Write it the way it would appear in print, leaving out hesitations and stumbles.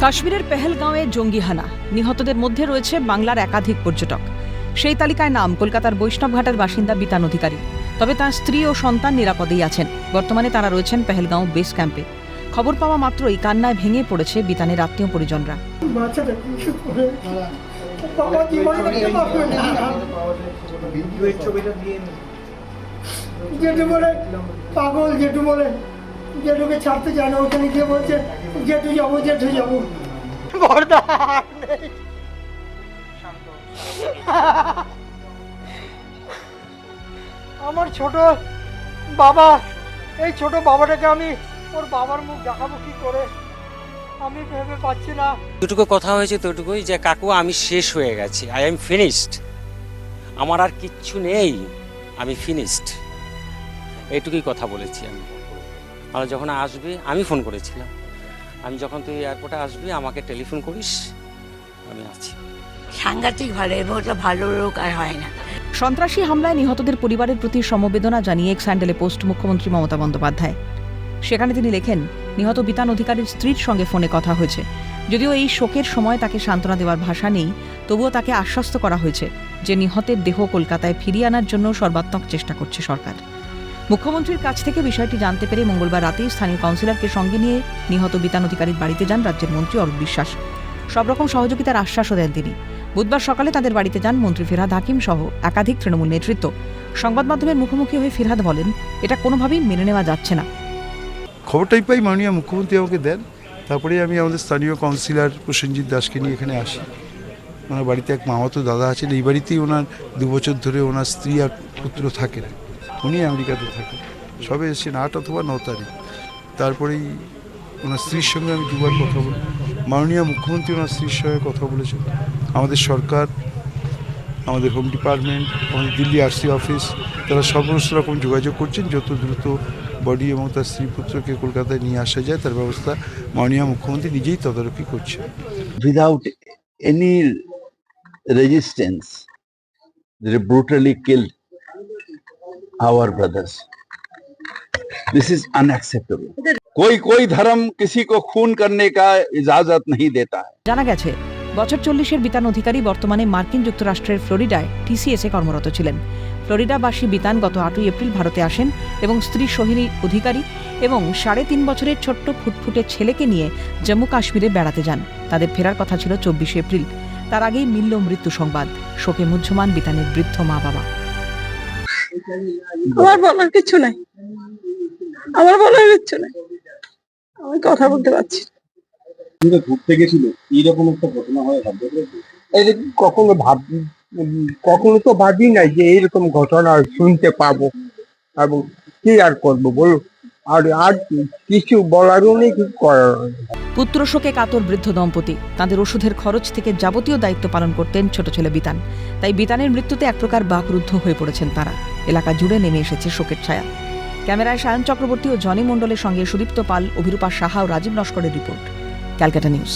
কাশ্মীরের পেহেলগাঁওয়ে জঙ্গি হানা, নিহতদের মধ্যে রয়েছে বাংলার একাধিক পর্যটক। সেই তালিকায় নাম কলকাতার বৈষ্ণবঘাটের বাসিন্দা বিতান অধিকারী। তবে তার স্ত্রী ও সন্তান নিরাপদেই আছেন। বর্তমানে তারা রয়েছেন পেহেলগাঁও বেস ক্যাম্পে। খবর পাওয়া মাত্রই কান্নায় ভেঙে পড়েছে বিতানের আত্মীয় পরিজনরা। পাগল জেঠু বলে, জেঠুকে ছাড়তে চায় না, ওখানে গিয়ে বলছে জেঠু যাবো জেঠু যাবো। আমার ছোট বাবা, এই ছোট বাবাটাকে আমি ওর বাবার মুখ দেখাবো কি করে আমি ভেবে পাচ্ছি না। যেটুকু কথা হয়েছে ততটুকুই যে কাকু আমি শেষ হয়ে গেছি, আই এম ফিনিশড, আমার আর কিচ্ছু নেই, আমি ফিনিশড, এইটুকুই কথা বলেছি আমি। আর যখন আসবি আমি ফোন করেছিলাম, আমি যখন তুই এয়ারপোর্টে আসবি আমাকে টেলিফোন করিস, আমি আছি। সাংঘাতিক ভালো, এর মতো ভালো লোক আর হয় না। সন্ত্রাসী হামলায় নিহতদের পরিবারের প্রতি সমবেদনা জানিয়ে এক্স হ্যান্ডেলে পোস্ট মুখ্যমন্ত্রী মমতা বন্দ্যোপাধ্যায়। সেখানে তিনি লেখেন, নিহত বিতান অধিকারীর স্ত্রীর সঙ্গে ফোনে কথা হয়েছে। যদিও এই শোকের সময় তাকে সান্ত্বনা দেওয়ার ভাষা নেই, তবুও তাকে আশ্বস্ত করা হয়েছে যে নিহতের দেহ কলকাতায় ফিরিয়ে আনার জন্য সর্বাত্মক চেষ্টা করছে সরকার। মুখ্যমন্ত্রীর কাছ থেকে বিষয়টি জানতে পেরে মঙ্গলবার রাতেই স্থানীয় কাউন্সিলরকে সঙ্গে নিয়ে নিহত বিতান অধিকারীর বাড়িতে যান রাজ্যের মন্ত্রী অরূপ বিশ্বাস। সব রকম সহযোগিতার আশ্বাসও দেন তিনি। বুধবার সকালে তাদের বাড়িতে যান মন্ত্রী ফিরহাদ হাকিম সহ একাধিক তৃণমূল নেতৃত্ব। সংবাদ মাধ্যমের মুখোমুখি হয়ে ফিরহাদ বলেন, এটা কোনোভাবেই মেনে নেওয়া যাচ্ছে না। খবরটাই পাই মাননীয় মুখ্যমন্ত্রী আমাকে দেন, তারপরে আমি আমাদের স্থানীয় কাউন্সিলর প্রসেনজিৎ দাসকে নিয়ে এখানে আসি। ওনার বাড়িতে এক মামাতো দাদা আছেন, এই বাড়িতেই ওনার 2 বছর ধরে ওনার স্ত্রী আর পুত্র থাকেন, উনি আমেরিকাতে থাকেন। সবে এসেছেন 8 অথবা 9 তারিখ। তারপরেই ওনার স্ত্রীর সঙ্গে আমি 2বার কথা বলি। মাননীয় মুখ্যমন্ত্রী ওনার স্ত্রীর সঙ্গে কথা বলেছেন। আমাদের সরকার, আমাদের হোম ডিপার্টমেন্ট, আমাদের দিল্লি আরসি অফিস, তারা সমস্ত রকম যোগাযোগ করছেন যত দ্রুত বডি এবং তার স্ত্রী পুত্রকে কলকাতায় নিয়ে আসা যায় তার ব্যবস্থা মাননীয় মুখ্যমন্ত্রী নিজেই তদারকি করছেন। Without any resistance, they brutally killed our brothers. This is unacceptable. कोई धर्म किसी को खून करने का इजाजत नहीं देता है। জানা গেছে, বছর 40-এর বিতান অধিকারী বর্তমানে মার্কিন যুক্তরাষ্ট্রের ফ্লোরিডায় টিসিএসে কর্মরত ছিলেন। ফ্লোরিডাবাসী বিতান গত 8 এপ্রিল ভারতে আসেন এবং স্ত্রী সোহিনী অধিকারী এবং 3.5 বছরের ছোট্ট ফুটফুটে ছেলেকে নিয়ে জম্মু কাশ্মীরে বেড়াতে যান। তাদের ফেরার কথা ছিল 24 এপ্রিল। তার আগেই মিলল মৃত্যু সংবাদ। শোকে মুহ্যমান বিতানের বৃদ্ধ মা বাবা। আমার বলার কিছু নাই, আমার বলার কিছু নাই, আমি কথা বলতে পারছি। ঘুরতে গেছিল, এইরকম একটা ঘটনা হয় কখনো তো ভাবি নাই যে এইরকম ঘটনা শুনতে পাবো, এবং কি আর করবো বলো, আর কিছু বলারও নেই, কিছু করার নেই। পুত্র শোকে কাতর বৃদ্ধ দম্পতি। তাদের ওষুধের খরচ থেকে যাবতীয় দায়িত্ব পালন করতেন ছোট ছেলে বিতান। তাই বিতানের মৃত্যুতে এক প্রকার বাকরুদ্ধ হয়ে পড়েছেন তারা। এলাকা জুড়ে নেমে এসেছে শোকের ছায়া। ক্যামেরায় সায়ন চক্রবর্তী ও জনি মণ্ডলের সঙ্গে সুদীপ্ত পাল, অভিরূপা সাহা ও রাজীব নস্করের রিপোর্ট, ক্যালকাটা নিউজ।